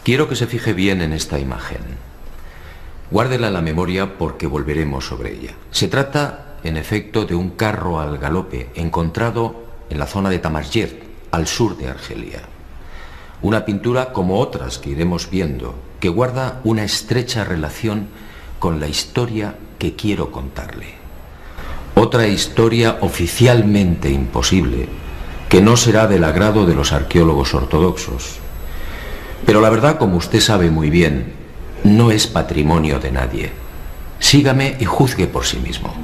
Quiero que se fije bien en esta imagen. Guárdela en la memoria porque volveremos sobre ella. Se trata, en efecto, de un carro al galope encontrado en la zona de Tamarjet, al sur de Argelia. Una pintura como otras que iremos viendo, que guarda una estrecha relación con la historia que quiero contarle. Otra historia oficialmente imposible, que no será del agrado de los arqueólogos ortodoxos. Pero la verdad, como usted sabe muy bien, no es patrimonio de nadie. Sígame y juzgue por sí mismo.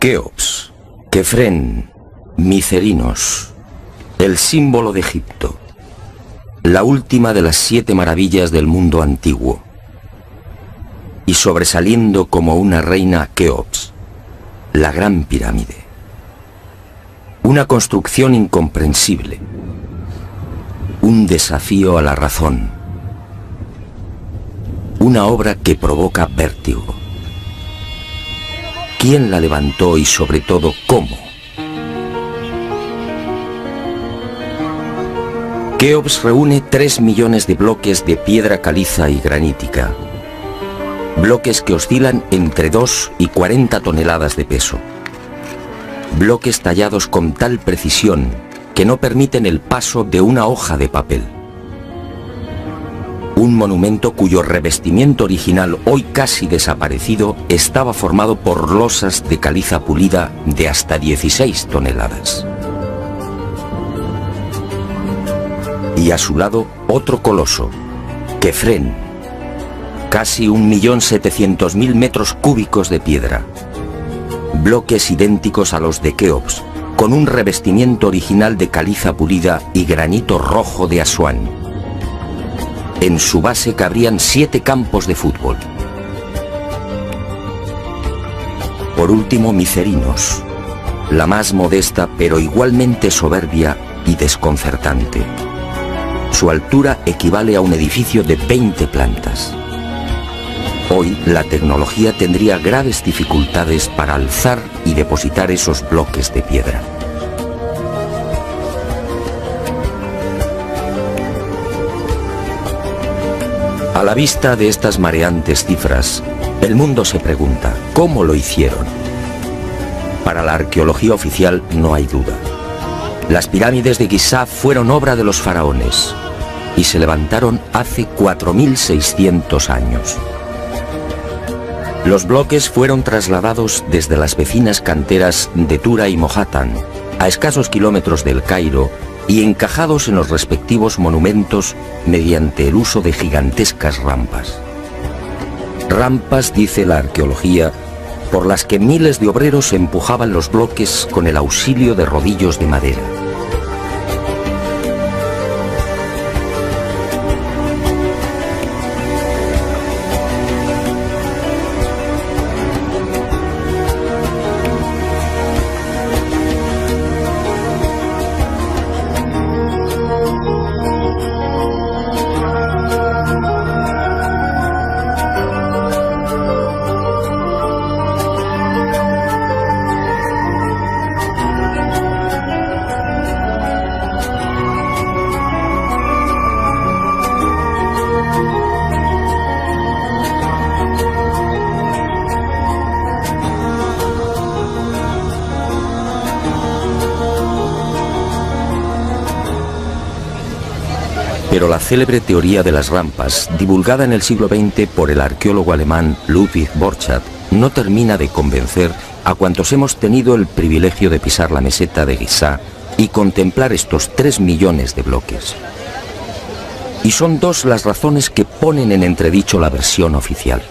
Keops, Kefren, Micerinos, el símbolo de Egipto, la última de las 7 maravillas del mundo antiguo, y sobresaliendo como una reina Keops, la Gran Pirámide. Una construcción incomprensible, un desafío a la razón, una obra que provoca vértigo. ¿Quién la levantó y sobre todo cómo? Keops reúne 3 millones de bloques de piedra caliza y granítica. Bloques que oscilan entre 2 y 40 toneladas de peso. Bloques tallados con tal precisión que no permiten el paso de una hoja de papel. Un monumento cuyo revestimiento original, hoy casi desaparecido, estaba formado por losas de caliza pulida de hasta 16 toneladas. Y a su lado, otro coloso, Kefren, casi 1.700.000 metros cúbicos de piedra. Bloques idénticos a los de Keops, con un revestimiento original de caliza pulida y granito rojo de Asuán. En su base cabrían 7 campos de fútbol. Por último, Micerinos, la más modesta pero igualmente soberbia y desconcertante. Su altura equivale a un edificio de 20 plantas. Hoy la tecnología tendría graves dificultades para alzar y depositar esos bloques de piedra. A la vista de estas mareantes cifras, el mundo se pregunta, ¿cómo lo hicieron? Para la arqueología oficial no hay duda. Las pirámides de Giza fueron obra de los faraones y se levantaron hace 4.600 años. Los bloques fueron trasladados desde las vecinas canteras de Tura y Mohatan, a escasos kilómetros del Cairo, y encajados en los respectivos monumentos mediante el uso de gigantescas rampas. Rampas, dice la arqueología, por las que miles de obreros empujaban los bloques con el auxilio de rodillos de madera. Pero la célebre teoría de las rampas, divulgada en el siglo XX por el arqueólogo alemán Ludwig Borchardt, no termina de convencer a cuantos hemos tenido el privilegio de pisar la meseta de Giza y contemplar estos 3 millones de bloques. Y son dos las razones que ponen en entredicho la versión oficial.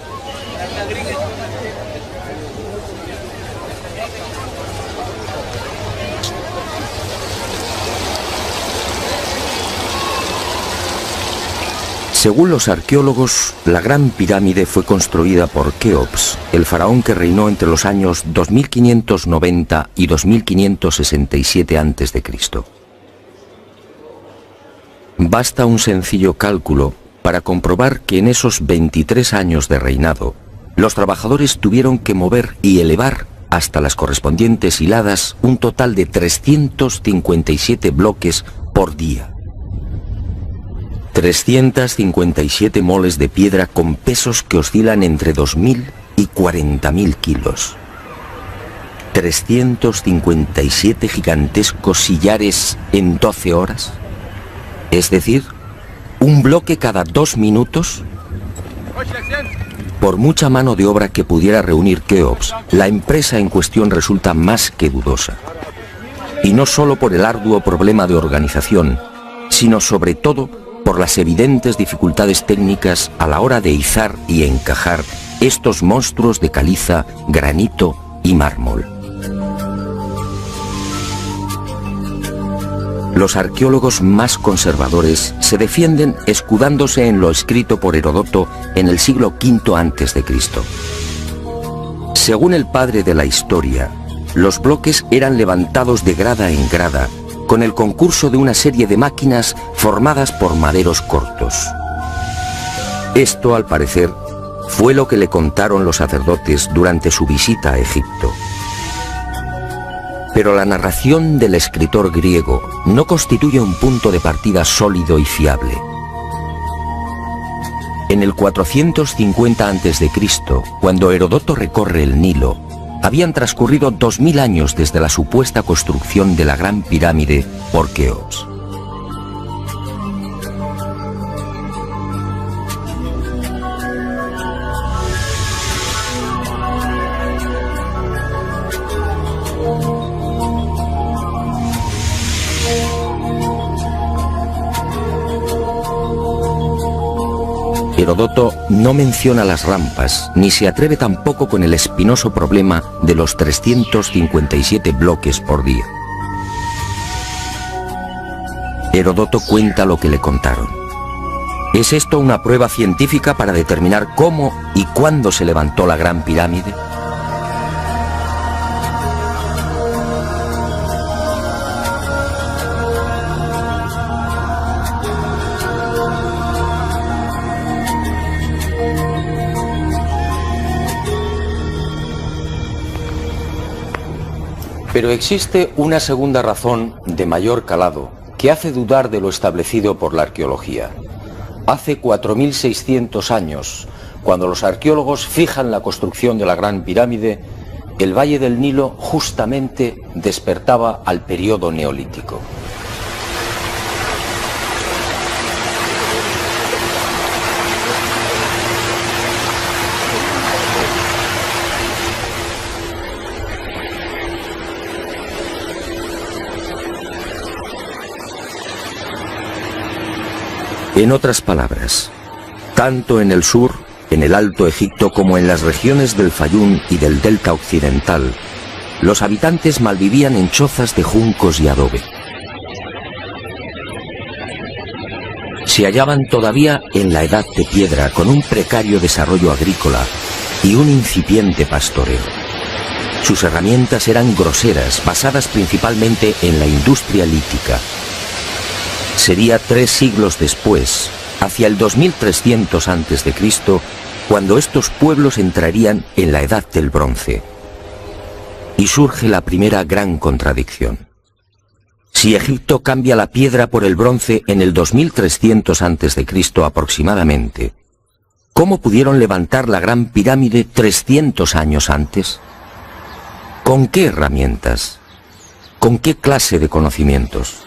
Según los arqueólogos, la Gran Pirámide fue construida por Keops, el faraón que reinó entre los años 2590 y 2567 a.C. Basta un sencillo cálculo para comprobar que en esos 23 años de reinado, los trabajadores tuvieron que mover y elevar hasta las correspondientes hiladas un total de 357 bloques por día. 357 moles de piedra con pesos que oscilan entre 2.000 y 40.000 kilos. 357 gigantescos sillares en 12 horas. Es decir, un bloque cada 2 minutos. Por mucha mano de obra que pudiera reunir Keops, la empresa en cuestión resulta más que dudosa. Y no solo por el arduo problema de organización, sino sobre todo por las evidentes dificultades técnicas a la hora de izar y encajar estos monstruos de caliza, granito y mármol. Los arqueólogos más conservadores se defienden escudándose en lo escrito por Heródoto en el siglo V a.C. Según el padre de la historia, los bloques eran levantados de grada en grada con el concurso de una serie de máquinas formadas por maderos cortos. Esto, al parecer, fue lo que le contaron los sacerdotes durante su visita a Egipto. Pero la narración del escritor griego no constituye un punto de partida sólido y fiable. En el 450 a.C., cuando Heródoto recorre el Nilo, habían transcurrido 2000 años desde la supuesta construcción de la Gran Pirámide por Keops. Heródoto no menciona las rampas, ni se atreve tampoco con el espinoso problema de los 357 bloques por día. Heródoto cuenta lo que le contaron. ¿Es esto una prueba científica para determinar cómo y cuándo se levantó la Gran Pirámide? Pero existe una segunda razón de mayor calado que hace dudar de lo establecido por la arqueología. Hace 4.600 años, cuando los arqueólogos fijan la construcción de la Gran Pirámide, el Valle del Nilo justamente despertaba al periodo neolítico. En otras palabras, tanto en el sur, en el Alto Egipto, como en las regiones del Fayum y del Delta Occidental, los habitantes malvivían en chozas de juncos y adobe. Se hallaban todavía en la Edad de Piedra, con un precario desarrollo agrícola y un incipiente pastoreo. Sus herramientas eran groseras, basadas principalmente en la industria lítica. Sería 3 siglos después, hacia el 2300 a.C., cuando estos pueblos entrarían en la Edad del Bronce. Y surge la primera gran contradicción. Si Egipto cambia la piedra por el bronce en el 2300 a.C. aproximadamente, ¿cómo pudieron levantar la Gran Pirámide 300 años antes? ¿Con qué herramientas? ¿Con qué clase de conocimientos?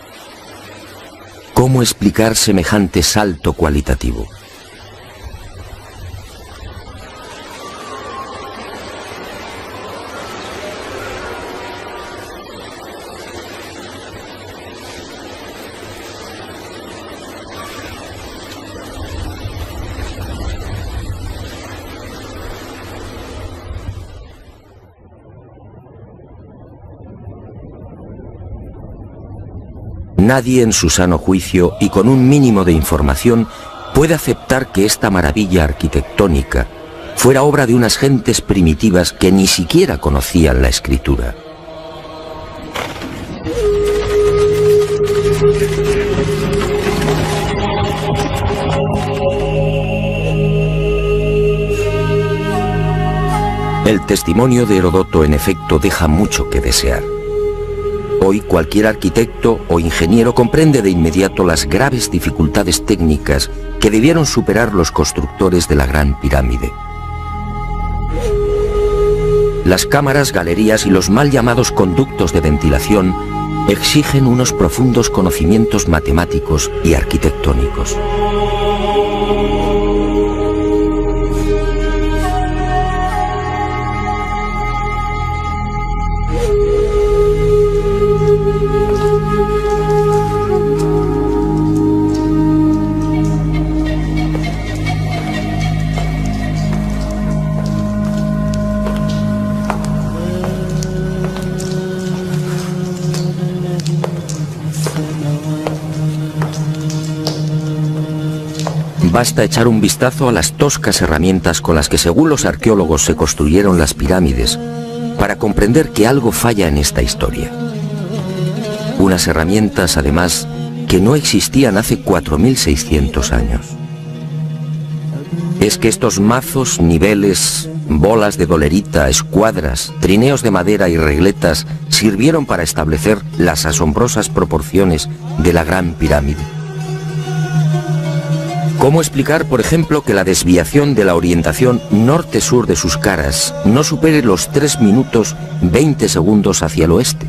¿Cómo explicar semejante salto cualitativo? Nadie en su sano juicio y con un mínimo de información puede aceptar que esta maravilla arquitectónica fuera obra de unas gentes primitivas que ni siquiera conocían la escritura. El testimonio de Heródoto, en efecto, deja mucho que desear. Hoy cualquier arquitecto o ingeniero comprende de inmediato las graves dificultades técnicas que debieron superar los constructores de la Gran Pirámide. Las cámaras, galerías y los mal llamados conductos de ventilación exigen unos profundos conocimientos matemáticos y arquitectónicos. Basta echar un vistazo a las toscas herramientas con las que, según los arqueólogos, se construyeron las pirámides para comprender que algo falla en esta historia. Unas herramientas, además, que no existían hace 4600 años. Es que estos mazos, niveles, bolas de dolerita, escuadras, trineos de madera y regletas sirvieron para establecer las asombrosas proporciones de la Gran Pirámide. ¿Cómo explicar, por ejemplo, que la desviación de la orientación norte-sur de sus caras no supere los 3 minutos 20 segundos hacia el oeste?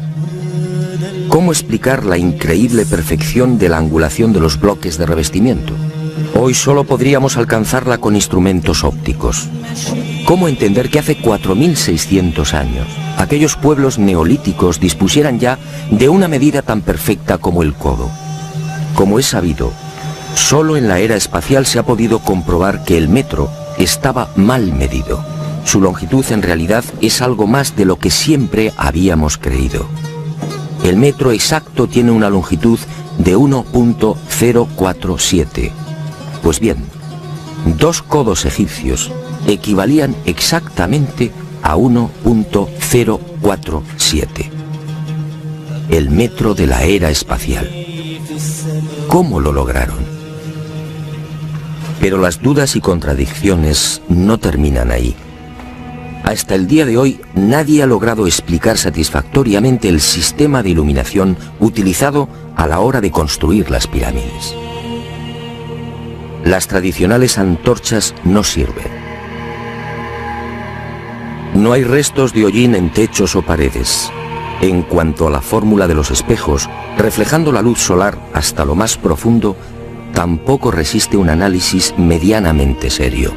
¿Cómo explicar la increíble perfección de la angulación de los bloques de revestimiento? Hoy solo podríamos alcanzarla con instrumentos ópticos. ¿Cómo entender que hace 4600 años aquellos pueblos neolíticos dispusieran ya de una medida tan perfecta como el codo? Como es sabido, solo en la era espacial se ha podido comprobar que el metro estaba mal medido. Su longitud en realidad es algo más de lo que siempre habíamos creído. El metro exacto tiene una longitud de 1.047. Pues bien, 2 codos egipcios equivalían exactamente a 1.047. El metro de la era espacial. ¿Cómo lo lograron? Pero las dudas y contradicciones no terminan ahí. Hasta el día de hoy nadie ha logrado explicar satisfactoriamente el sistema de iluminación utilizado a la hora de construir las pirámides. Las tradicionales antorchas no sirven. No hay restos de hollín en techos o paredes. En cuanto a la fórmula de los espejos, reflejando la luz solar hasta lo más profundo, tampoco resiste un análisis medianamente serio.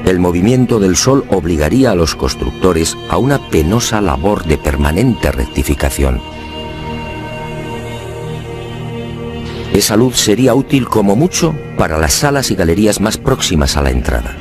El movimiento del Sol obligaría a los constructores a una penosa labor de permanente rectificación. Esa luz sería útil como mucho para las salas y galerías más próximas a la entrada.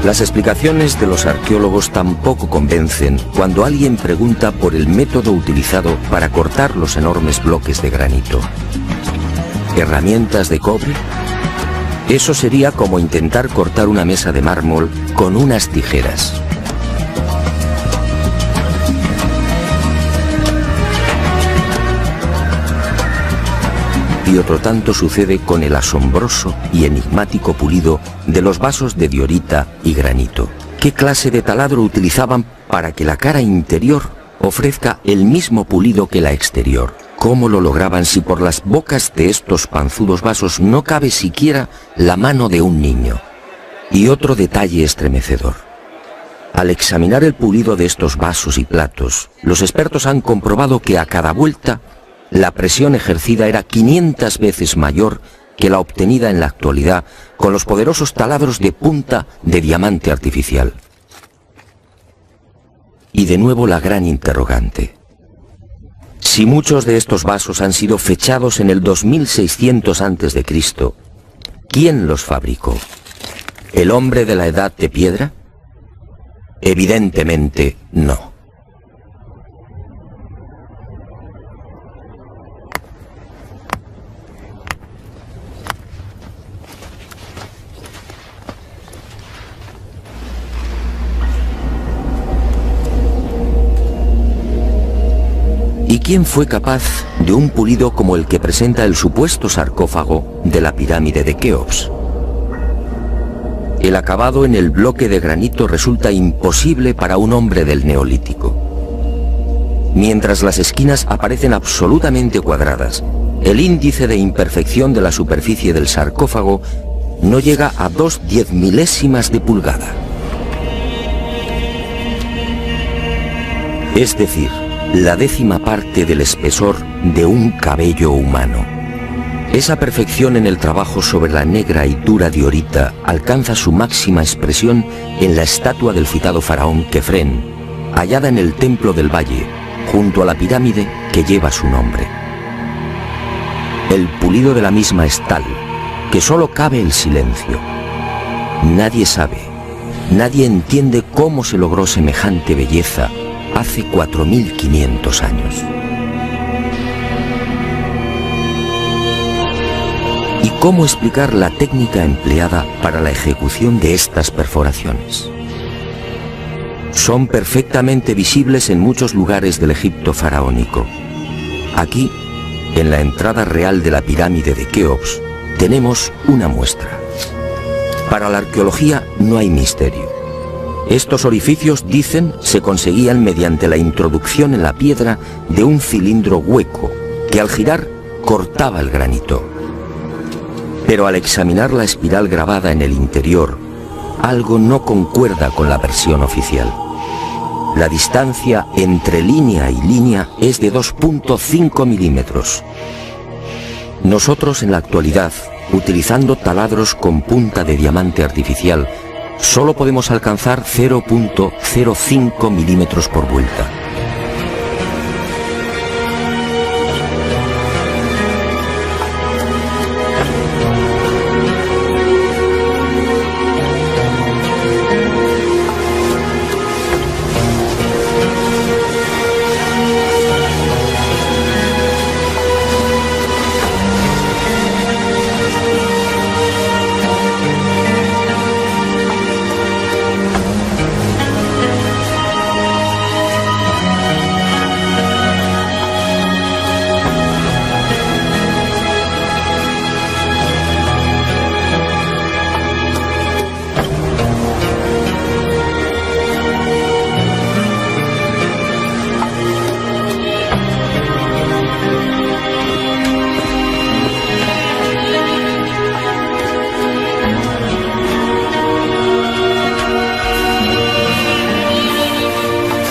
Las explicaciones de los arqueólogos tampoco convencen cuando alguien pregunta por el método utilizado para cortar los enormes bloques de granito. ¿Herramientas de cobre? Eso sería como intentar cortar una mesa de mármol con unas tijeras. Y otro tanto sucede con el asombroso y enigmático pulido de los vasos de diorita y granito. ¿Qué clase de taladro utilizaban para que la cara interior ofrezca el mismo pulido que la exterior? ¿Cómo lo lograban si por las bocas de estos panzudos vasos no cabe siquiera la mano de un niño? Y otro detalle estremecedor. Al examinar el pulido de estos vasos y platos, los expertos han comprobado que a cada vuelta la presión ejercida era 500 veces mayor que la obtenida en la actualidad con los poderosos taladros de punta de diamante artificial. Y de nuevo la gran interrogante. Si muchos de estos vasos han sido fechados en el 2600 a.C., ¿quién los fabricó? ¿El hombre de la Edad de Piedra? Evidentemente no. ¿Y quién fue capaz de un pulido como el que presenta el supuesto sarcófago de la pirámide de Keops? El acabado en el bloque de granito resulta imposible para un hombre del Neolítico. Mientras las esquinas aparecen absolutamente cuadradas, el índice de imperfección de la superficie del sarcófago no llega a 2/10 de pulgada. Es decir, la 10ª parte del espesor de un cabello humano. Esa perfección en el trabajo sobre la negra y dura diorita alcanza su máxima expresión en la estatua del citado faraón Kefren, hallada en el Templo del Valle, junto a la pirámide que lleva su nombre. El pulido de la misma es tal que solo cabe el silencio. Nadie sabe, nadie entiende cómo se logró semejante belleza hace 4500 años. ¿Y cómo explicar la técnica empleada para la ejecución de estas perforaciones? Son perfectamente visibles en muchos lugares del Egipto faraónico. Aquí, en la entrada real de la pirámide de Keops, tenemos una muestra. Para la arqueología no hay misterio. Estos orificios, dicen, se conseguían mediante la introducción en la piedra de un cilindro hueco que al girar cortaba el granito. Pero al examinar la espiral grabada en el interior, algo no concuerda con la versión oficial. La distancia entre línea y línea es de 2.5 milímetros. Nosotros en la actualidad, utilizando taladros con punta de diamante artificial, solo podemos alcanzar 0.05 milímetros por vuelta.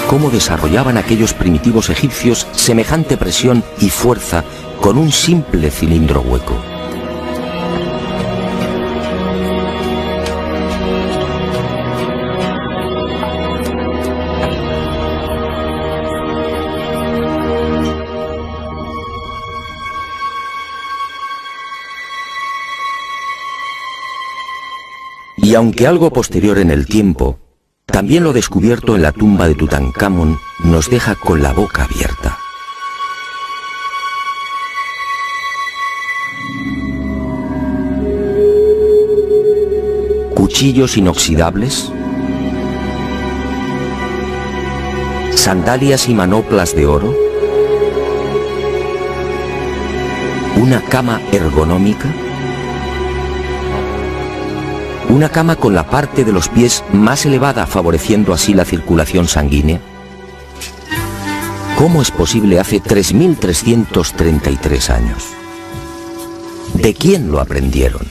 cómo desarrollaban aquellos primitivos egipcios semejante presión y fuerza con un simple cilindro hueco. Y aunque algo posterior en el tiempo, también lo descubierto en la tumba de Tutankamón nos deja con la boca abierta. Cuchillos inoxidables, sandalias y manoplas de oro, una cama ergonómica, una cama con la parte de los pies más elevada, favoreciendo así la circulación sanguínea. ¿Cómo es posible hace 3.333 años? ¿De quién lo aprendieron?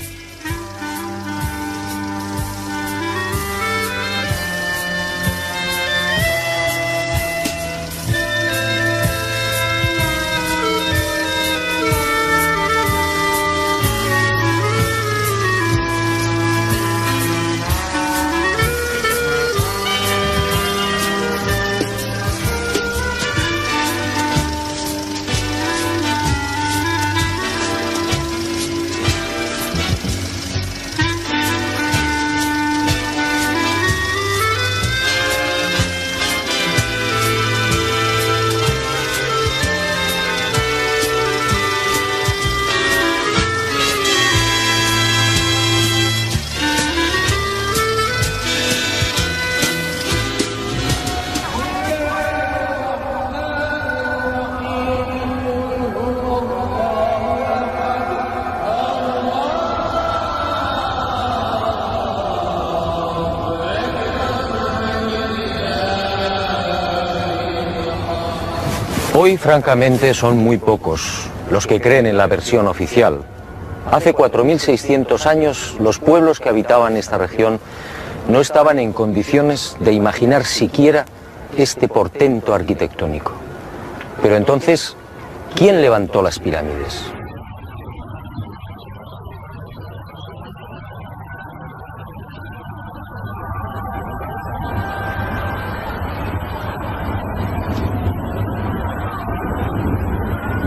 Hoy, francamente, son muy pocos los que creen en la versión oficial. Hace 4.600 años, los pueblos que habitaban esta región no estaban en condiciones de imaginar siquiera este portento arquitectónico. Pero entonces, ¿quién levantó las pirámides?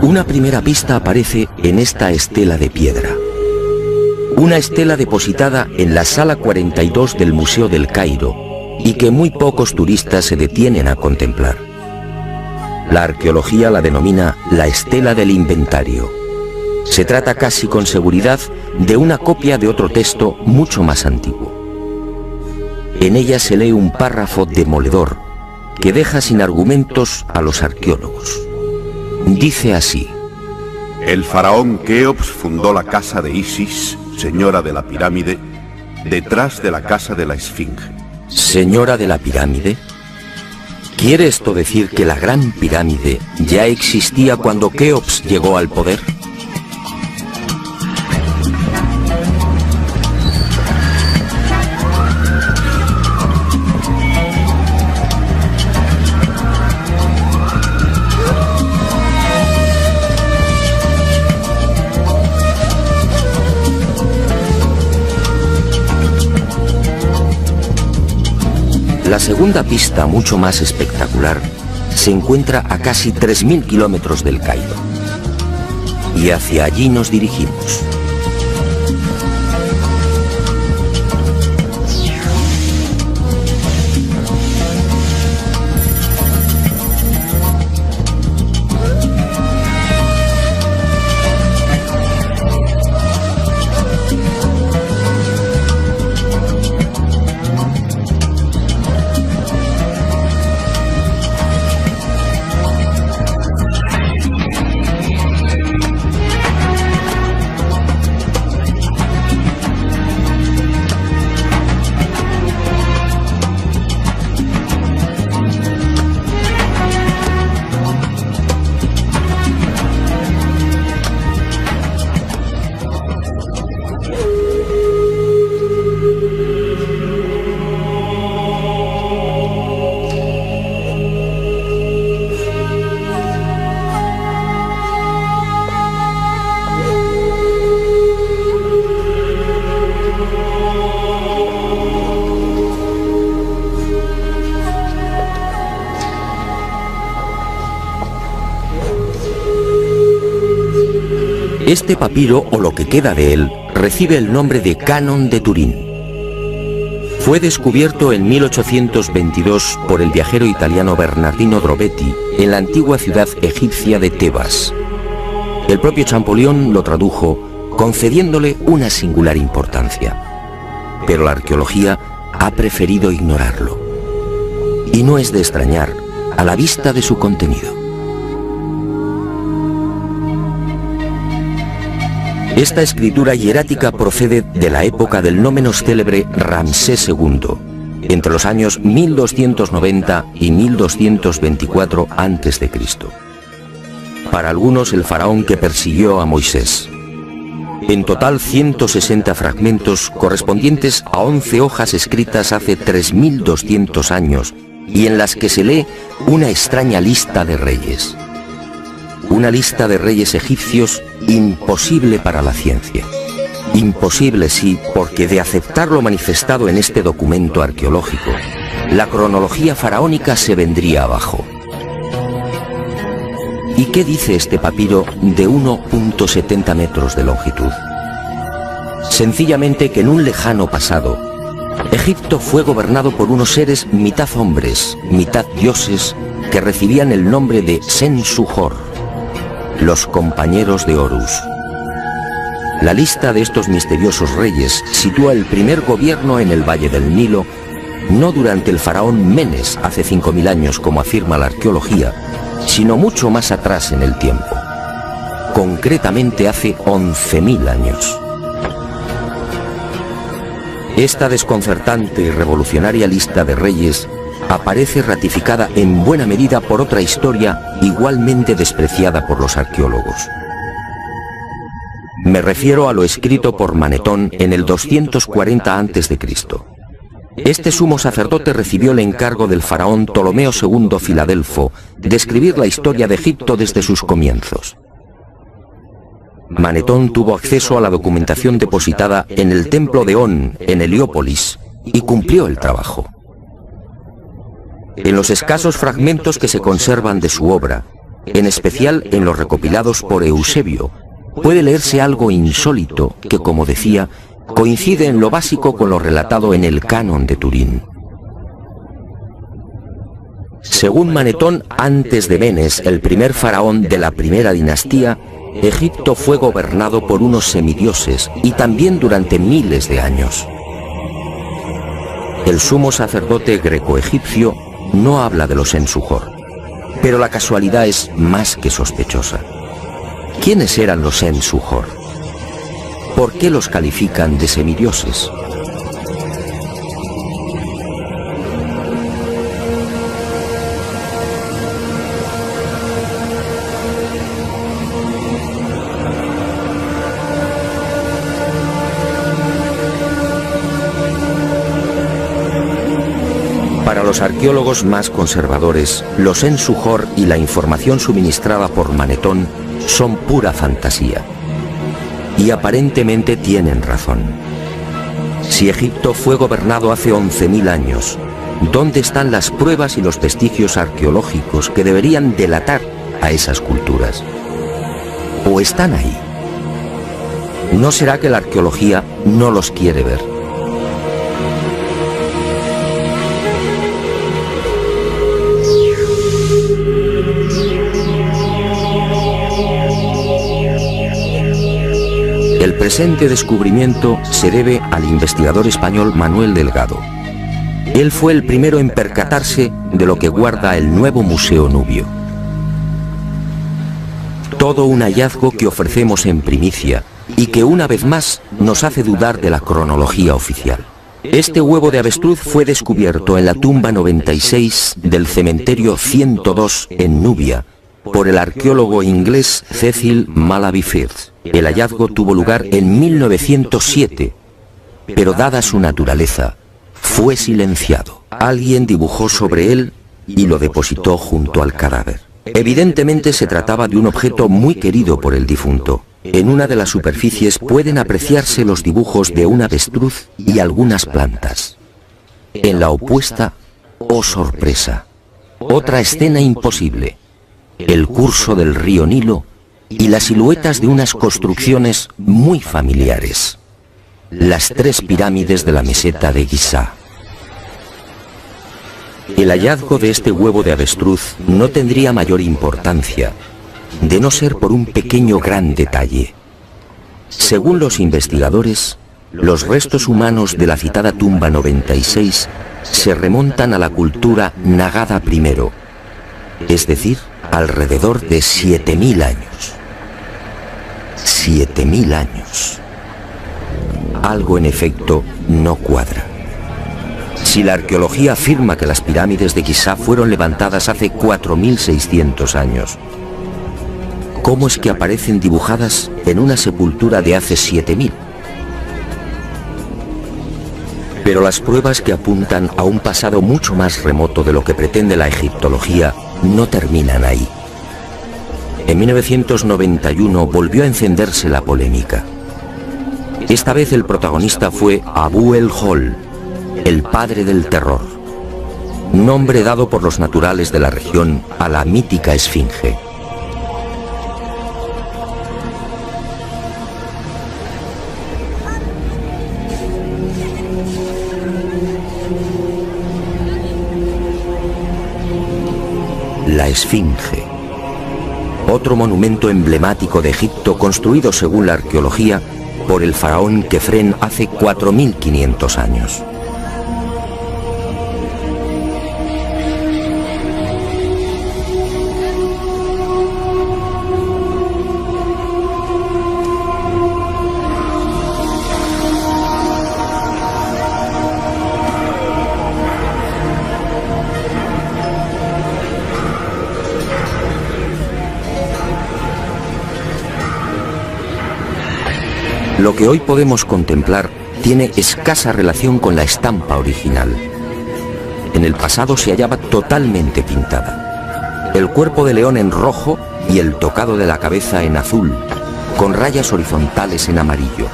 Una primera pista aparece en esta estela de piedra. Una estela depositada en la sala 42 del Museo del Cairo y que muy pocos turistas se detienen a contemplar. La arqueología la denomina la estela del inventario. Se trata casi con seguridad de una copia de otro texto mucho más antiguo. En ella se lee un párrafo demoledor que deja sin argumentos a los arqueólogos. Dice así: el faraón Keops fundó la casa de Isis, señora de la pirámide, detrás de la casa de la Esfinge. ¿Señora de la pirámide? ¿Quiere esto decir que la gran pirámide ya existía cuando Keops llegó al poder? La segunda pista, mucho más espectacular, se encuentra a casi 3.000 kilómetros del Cairo. Y hacia allí nos dirigimos. Este papiro, o lo que queda de él, recibe el nombre de Canon de Turín. Fue descubierto en 1822 por el viajero italiano Bernardino Drobetti en la antigua ciudad egipcia de Tebas. El propio Champollion lo tradujo, concediéndole una singular importancia. Pero la arqueología ha preferido ignorarlo. Y no es de extrañar a la vista de su contenido. Esta escritura hierática procede de la época del no menos célebre Ramsés II, entre los años 1290 y 1224 a.C. Para algunos, el faraón que persiguió a Moisés. En total, 160 fragmentos correspondientes a 11 hojas escritas hace 3200 años y en las que se lee una extraña lista de reyes. Una lista de reyes egipcios imposible para la ciencia. Imposible, sí, porque de aceptar lo manifestado en este documento arqueológico, la cronología faraónica se vendría abajo. ¿Y qué dice este papiro de 1,70 metros de longitud? Sencillamente que en un lejano pasado, Egipto fue gobernado por unos seres mitad hombres, mitad dioses, que recibían el nombre de Sensuhor, los compañeros de Horus. La lista de estos misteriosos reyes sitúa el primer gobierno en el Valle del Nilo, no durante el faraón Menes hace 5000 años como afirma la arqueología, sino mucho más atrás en el tiempo, concretamente hace 11.000 años. Esta desconcertante y revolucionaria lista de reyes aparece ratificada en buena medida por otra historia igualmente despreciada por los arqueólogos. Me refiero a lo escrito por Manetón en el 240 a.C. Este sumo sacerdote recibió el encargo del faraón Ptolomeo II Filadelfo de escribir la historia de Egipto desde sus comienzos. Manetón tuvo acceso a la documentación depositada en el templo de On, en Heliópolis, y cumplió el trabajo. En los escasos fragmentos que se conservan de su obra, en especial en los recopilados por Eusebio, puede leerse algo insólito que, como decía, coincide en lo básico con lo relatado en el Canon de Turín. Según Manetón, antes de Menes, el primer faraón de la primera dinastía, Egipto fue gobernado por unos semidioses y también durante miles de años. El sumo sacerdote greco-egipcio no habla de los Sensuhor, pero la casualidad es más que sospechosa. ¿Quiénes eran los Sensuhor? ¿Por qué los califican de semidioses? Para los arqueólogos más conservadores, los Sensuhor y la información suministrada por Manetón son pura fantasía. Y aparentemente tienen razón. Si Egipto fue gobernado hace 11.000 años, ¿dónde están las pruebas y los vestigios arqueológicos que deberían delatar a esas culturas? ¿O están ahí? ¿No será que la arqueología no los quiere ver? El presente descubrimiento se debe al investigador español Manuel Delgado. Él fue el primero en percatarse de lo que guarda el nuevo Museo Nubio. Todo un hallazgo que ofrecemos en primicia y que una vez más nos hace dudar de la cronología oficial. Este huevo de avestruz fue descubierto en la tumba 96 del cementerio 102 en Nubia por el arqueólogo inglés Cecil Malaby Firth. El hallazgo tuvo lugar en 1907, pero dada su naturaleza, fue silenciado. Alguien dibujó sobre él y lo depositó junto al cadáver. Evidentemente se trataba de un objeto muy querido por el difunto. En una de las superficies pueden apreciarse los dibujos de un avestruz y algunas plantas. En la opuesta, oh sorpresa, otra escena imposible: el curso del río Nilo y las siluetas de unas construcciones muy familiares. Las 3 pirámides de la meseta de Giza. El hallazgo de este huevo de avestruz no tendría mayor importancia, de no ser por un pequeño gran detalle. Según los investigadores, los restos humanos de la citada tumba 96 se remontan a la cultura Nagada I, es decir, alrededor de 7.000 años. 7.000 años. Algo en efecto no cuadra. Si la arqueología afirma que las pirámides de Giza fueron levantadas hace 4.600 años, ¿cómo es que aparecen dibujadas en una sepultura de hace 7.000? Pero las pruebas que apuntan a un pasado mucho más remoto de lo que pretende la egiptología no terminan ahí. En 1991 volvió a encenderse la polémica. Esta vez el protagonista fue Abu el-Hol, el padre del terror, nombre dado por los naturales de la región a la mítica esfinge. La esfinge, otro monumento emblemático de Egipto construido según la arqueología por el faraón Kefren hace 4.500 años. Lo que hoy podemos contemplar tiene escasa relación con la estampa original. En el pasado se hallaba totalmente pintada. El cuerpo de león en rojo y el tocado de la cabeza en azul, con rayas horizontales en amarillo.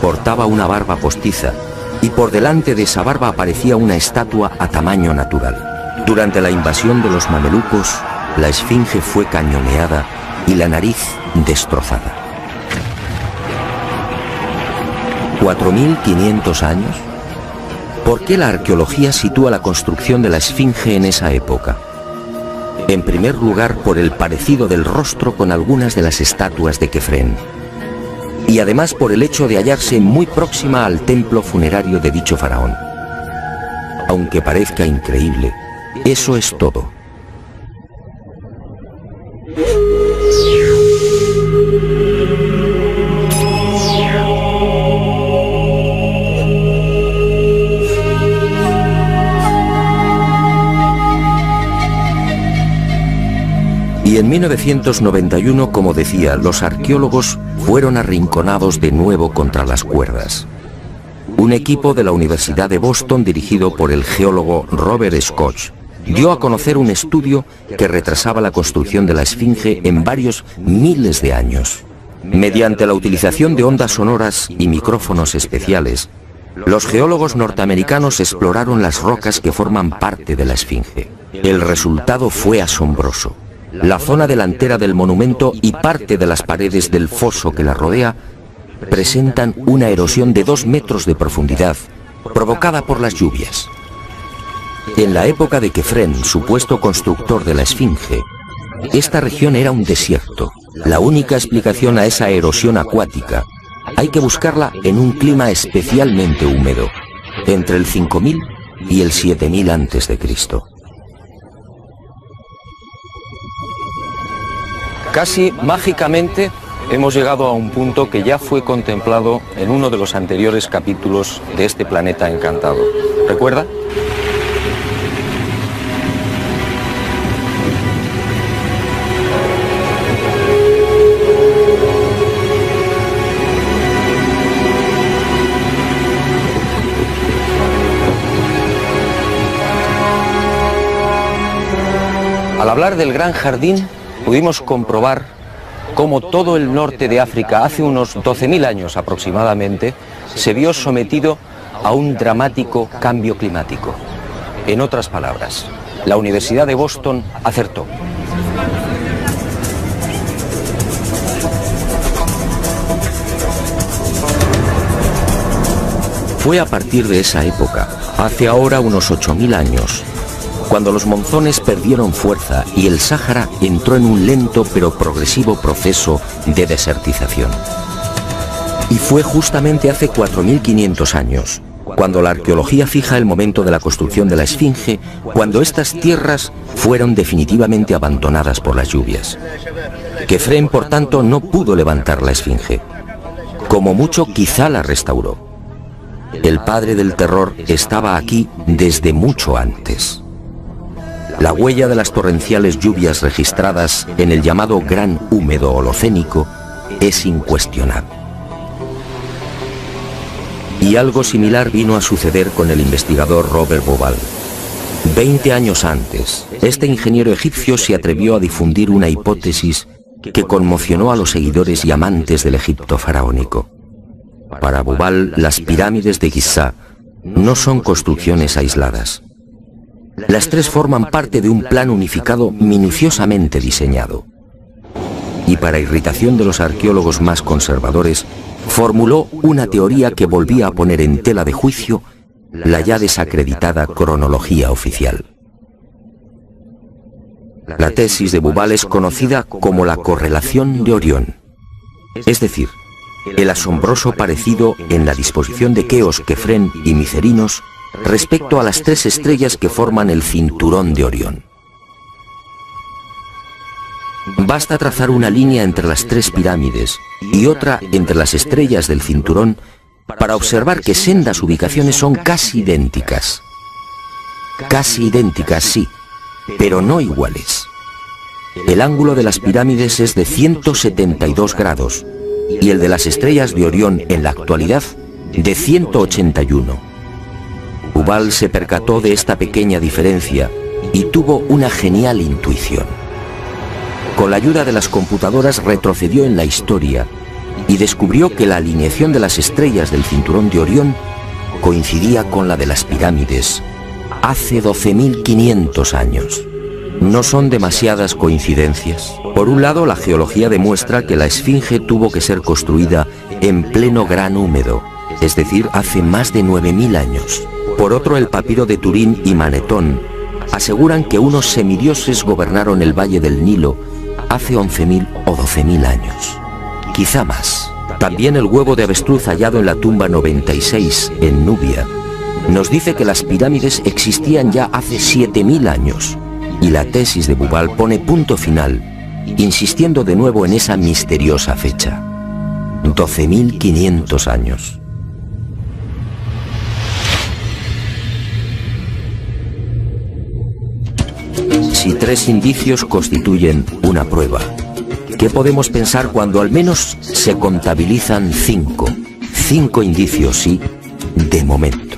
Portaba una barba postiza y por delante de esa barba aparecía una estatua a tamaño natural. Durante la invasión de los mamelucos, la esfinge fue cañoneada y la nariz destrozada. 4.500 años. ¿Por qué la arqueología sitúa la construcción de la esfinge en esa época? En primer lugar, por el parecido del rostro con algunas de las estatuas de Kefren. Y además por el hecho de hallarse muy próxima al templo funerario de dicho faraón. Aunque parezca increíble, eso es todo. Y en 1991, como decía, los arqueólogos fueron arrinconados de nuevo contra las cuerdas. Un equipo de la Universidad de Boston, dirigido por el geólogo Robert Scott, dio a conocer un estudio que retrasaba la construcción de la esfinge en varios miles de años. Mediante la utilización de ondas sonoras y micrófonos especiales, los geólogos norteamericanos exploraron las rocas que forman parte de la esfinge. El resultado fue asombroso. La zona delantera del monumento y parte de las paredes del foso que la rodea presentan una erosión de 2 metros de profundidad, provocada por las lluvias. En la época de Kefren, supuesto constructor de la esfinge, esta región era un desierto. La única explicación a esa erosión acuática hay que buscarla en un clima especialmente húmedo, entre el 5000 y el 7000 a.C. Casi mágicamente hemos llegado a un punto que ya fue contemplado en uno de los anteriores capítulos de este planeta encantado. ¿Recuerda? Al hablar del Gran Jardín, pudimos comprobar cómo todo el norte de África, hace unos 12.000 años aproximadamente, se vio sometido a un dramático cambio climático. En otras palabras, la Universidad de Boston acertó. Fue a partir de esa época, hace ahora unos 8000 años, cuando los monzones perdieron fuerza y el Sáhara entró en un lento pero progresivo proceso de desertización. Y fue justamente hace 4500 años, cuando la arqueología fija el momento de la construcción de la Esfinge, cuando estas tierras fueron definitivamente abandonadas por las lluvias. Kefren, por tanto, no pudo levantar la Esfinge. Como mucho, quizá la restauró. El padre del terror estaba aquí desde mucho antes. La huella de las torrenciales lluvias registradas en el llamado Gran Húmedo Holocénico es incuestionable. Y algo similar vino a suceder con el investigador Robert Bauval. 20 años antes, este ingeniero egipcio se atrevió a difundir una hipótesis que conmocionó a los seguidores y amantes del Egipto faraónico. Para Bauval, las pirámides de Giza no son construcciones aisladas. Las tres forman parte de un plan unificado minuciosamente diseñado. Y para irritación de los arqueólogos más conservadores, formuló una teoría que volvía a poner en tela de juicio la ya desacreditada cronología oficial. La tesis de Bauval es conocida como la correlación de Orión, es decir, el asombroso parecido en la disposición de Keos, Kefren y Micerinos respecto a las tres estrellas que forman el cinturón de Orión. Basta trazar una línea entre las tres pirámides y otra entre las estrellas del cinturón para observar que sendas ubicaciones son casi idénticas. Casi idénticas, sí, pero no iguales. El ángulo de las pirámides es de 172 grados y el de las estrellas de Orión en la actualidad de 181. Bauval se percató de esta pequeña diferencia y tuvo una genial intuición. Con la ayuda de las computadoras retrocedió en la historia y descubrió que la alineación de las estrellas del cinturón de Orión coincidía con la de las pirámides hace 12.500 años. No son demasiadas coincidencias. Por un lado, la geología demuestra que la Esfinge tuvo que ser construida en pleno Gran Húmedo, es decir, hace más de 9.000 años. Por otro, el papiro de Turín y Manetón aseguran que unos semidioses gobernaron el valle del Nilo hace 11.000 o 12.000 años, quizá más. También el huevo de avestruz hallado en la tumba 96 en Nubia nos dice que las pirámides existían ya hace 7.000 años, y la tesis de Bauval pone punto final, insistiendo de nuevo en esa misteriosa fecha: 12.500 años. Si tres indicios constituyen una prueba, ¿qué podemos pensar cuando al menos se contabilizan 5? 5 indicios, sí, de momento.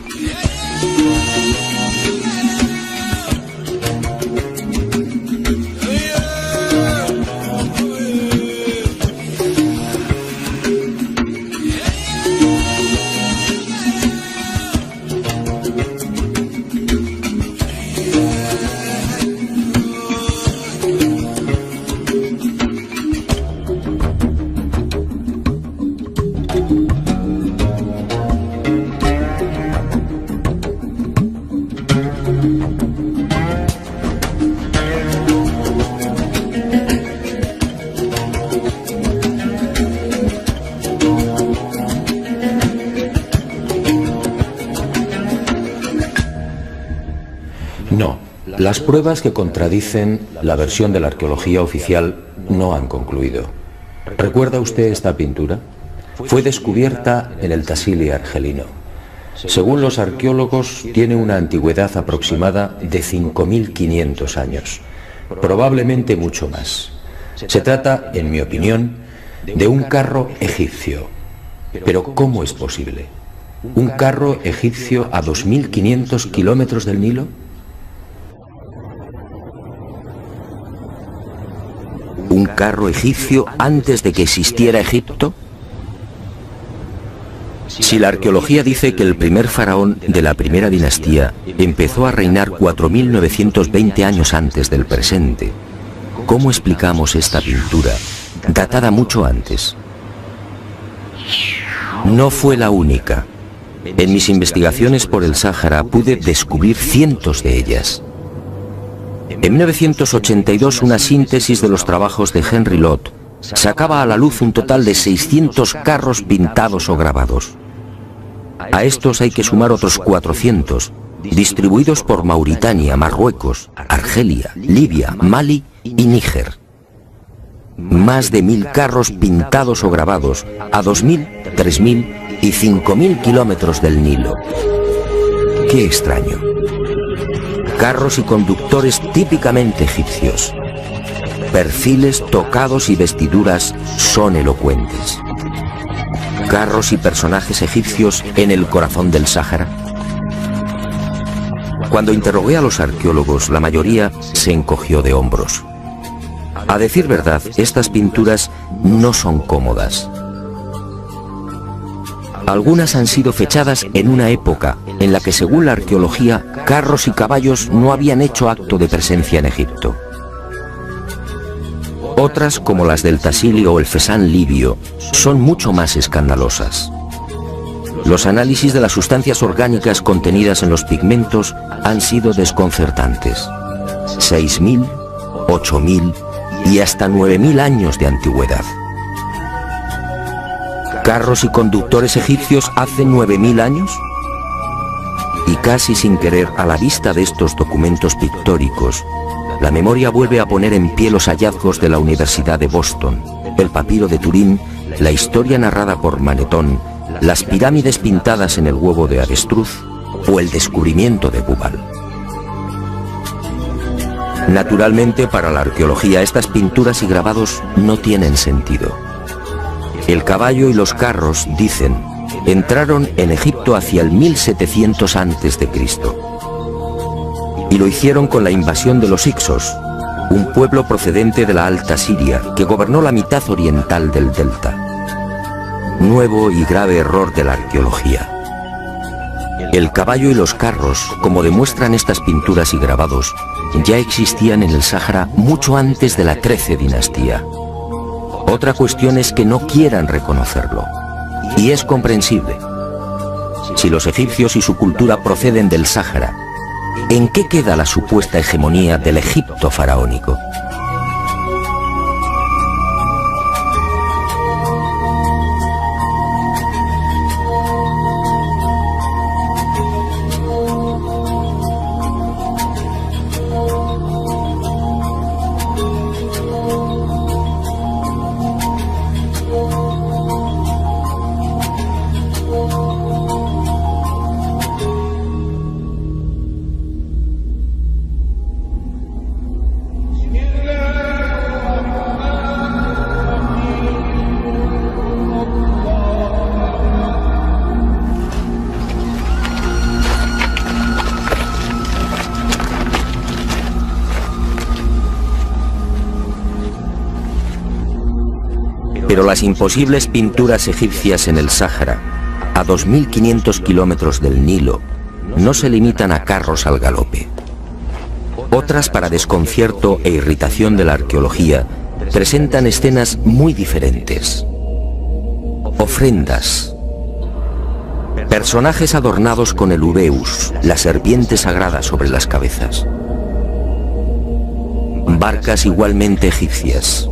No, las pruebas que contradicen la versión de la arqueología oficial no han concluido. ¿Recuerda usted esta pintura? Fue descubierta en el Tassili argelino. Según los arqueólogos, tiene una antigüedad aproximada de 5.500 años, probablemente mucho más. Se trata, en mi opinión, de un carro egipcio. Pero ¿cómo es posible? ¿Un carro egipcio a 2.500 kilómetros del Nilo? ¿Un carro egipcio antes de que existiera Egipto? Si la arqueología dice que el primer faraón de la primera dinastía empezó a reinar 4.920 años antes del presente, ¿cómo explicamos esta pintura, datada mucho antes? No fue la única. En mis investigaciones por el Sáhara pude descubrir cientos de ellas. En 1982, una síntesis de los trabajos de Henry Lott sacaba a la luz un total de 600 carros pintados o grabados. A estos hay que sumar otros 400, distribuidos por Mauritania, Marruecos, Argelia, Libia, Mali y Níger. Más de 1000 carros pintados o grabados a 2000, 3000 y 5000 kilómetros del Nilo. ¡Qué extraño! Carros y conductores típicamente egipcios. Perfiles, tocados y vestiduras son elocuentes. Carros y personajes egipcios en el corazón del Sáhara. Cuando interrogué a los arqueólogos, la mayoría se encogió de hombros. A decir verdad, estas pinturas no son cómodas. Algunas han sido fechadas en una época en la que, según la arqueología, carros y caballos no habían hecho acto de presencia en Egipto. Otras, como las del Tassili o el Fesán libio, son mucho más escandalosas. Los análisis de las sustancias orgánicas contenidas en los pigmentos han sido desconcertantes. 6000, 8000 y hasta 9000 años de antigüedad. ¿Carros y conductores egipcios hace 9000 años? Y casi sin querer, a la vista de estos documentos pictóricos, la memoria vuelve a poner en pie los hallazgos de la Universidad de Boston, el papiro de Turín, la historia narrada por Manetón, las pirámides pintadas en el huevo de avestruz o el descubrimiento de Bubal. Naturalmente, para la arqueología, estas pinturas y grabados no tienen sentido. El caballo y los carros, dicen, entraron en Egipto hacia el 1700 a.C. y lo hicieron con la invasión de los Hicsos, un pueblo procedente de la Alta Siria que gobernó la mitad oriental del delta. Nuevo y grave error de la arqueología. El caballo y los carros, como demuestran estas pinturas y grabados, ya existían en el Sáhara mucho antes de la XIII dinastía. Otra cuestión es que no quieran reconocerlo, y es comprensible. Si los egipcios y su cultura proceden del Sáhara, ¿en qué queda la supuesta hegemonía del Egipto faraónico? Pero las imposibles pinturas egipcias en el Sáhara, a 2500 kilómetros del Nilo, no se limitan a carros al galope. Otras, para desconcierto e irritación de la arqueología, presentan escenas muy diferentes. Ofrendas. Personajes adornados con el ureus, la serpiente sagrada sobre las cabezas. Barcas igualmente egipcias.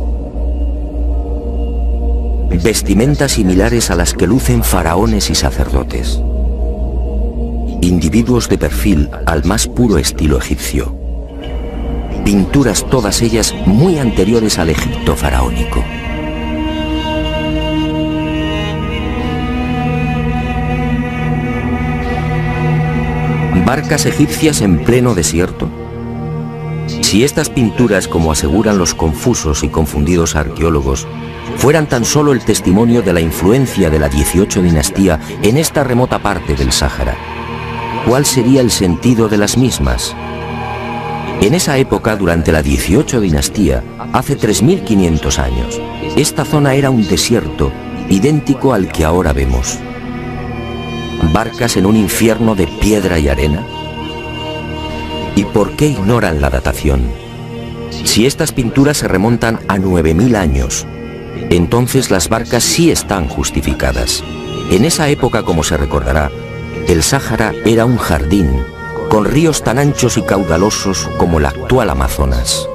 Vestimentas similares a las que lucen faraones y sacerdotes. Individuos de perfil al más puro estilo egipcio. Pinturas todas ellas muy anteriores al Egipto faraónico. ¿Barcas egipcias en pleno desierto? Si estas pinturas, como aseguran los confusos y confundidos arqueólogos, fueran tan solo el testimonio de la influencia de la 18 dinastía en esta remota parte del Sáhara, ¿cuál sería el sentido de las mismas? En esa época, durante la 18 dinastía, hace 3500 años, esta zona era un desierto idéntico al que ahora vemos. ¿Barcas en un infierno de piedra y arena? ¿Y por qué ignoran la datación? Si estas pinturas se remontan a 9000 años, entonces las barcas sí están justificadas. En esa época, como se recordará, El Sáhara era un jardín, con ríos tan anchos y caudalosos como el actual Amazonas.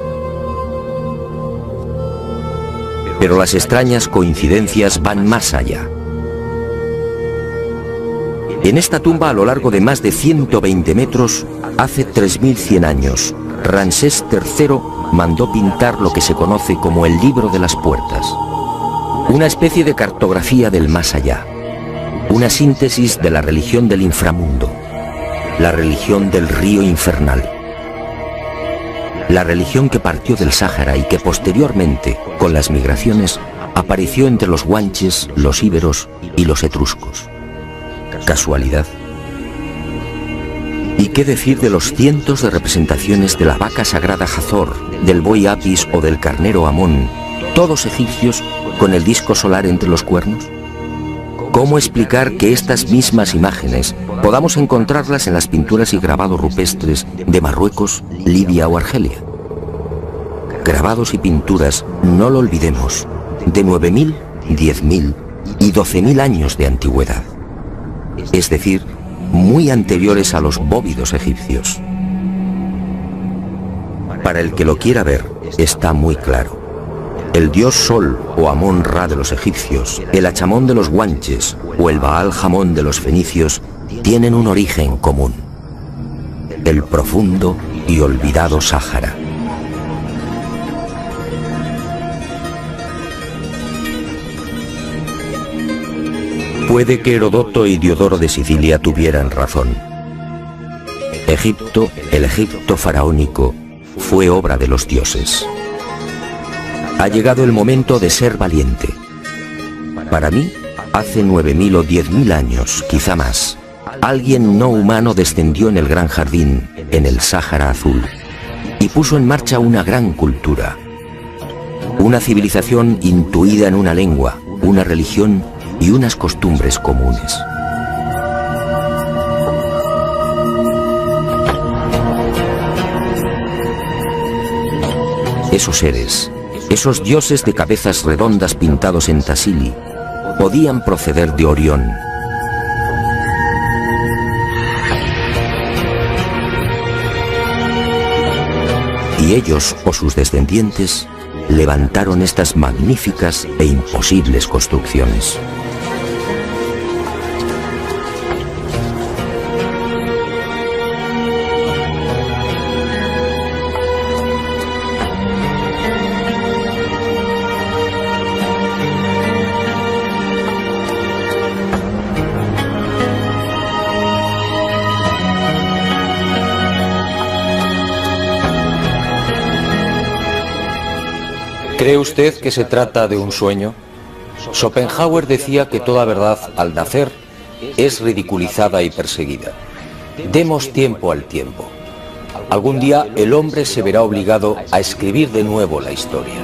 Pero las extrañas coincidencias van más allá. En esta tumba, a lo largo de más de 120 metros, hace 3100 años, Ramsés III mandó pintar lo que se conoce como el Libro de las Puertas, una especie de cartografía del más allá, una síntesis de la religión del inframundo, la religión del río infernal, la religión que partió del Sáhara y que posteriormente, con las migraciones, apareció entre los guanches, los íberos y los etruscos. ¿Casualidad? ¿Y qué decir de los cientos de representaciones de la vaca sagrada Hathor, del buey Apis o del carnero Amón, todos egipcios con el disco solar entre los cuernos? ¿Cómo explicar que estas mismas imágenes podamos encontrarlas en las pinturas y grabados rupestres de Marruecos, Libia o Argelia? Grabados y pinturas, no lo olvidemos, de 9.000, 10.000 y 12.000 años de antigüedad, es decir, muy anteriores a los bóvidos egipcios. Para el que lo quiera ver, está muy claro. El dios Sol o Amón-Ra de los egipcios, el Achamón de los guanches o el Baal-Jamón de los fenicios tienen un origen común: el profundo y olvidado Sáhara. Puede que Herodoto y Diodoro de Sicilia tuvieran razón. Egipto, el Egipto faraónico, fue obra de los dioses. Ha llegado el momento de ser valiente. Para mí, hace 9.000 o 10.000 años, quizá más, alguien no humano descendió en el gran jardín, en el Sáhara Azul, y puso en marcha una gran cultura. Una civilización intuida en una lengua, una religión y unas costumbres comunes. Esos seres, esos dioses de cabezas redondas pintados en Tassili, podían proceder de Orión. Y ellos, o sus descendientes, levantaron estas magníficas e imposibles construcciones. ¿Cree usted que se trata de un sueño? Schopenhauer decía que toda verdad, al nacer, es ridiculizada y perseguida. Demos tiempo al tiempo. Algún día el hombre se verá obligado a escribir de nuevo la historia.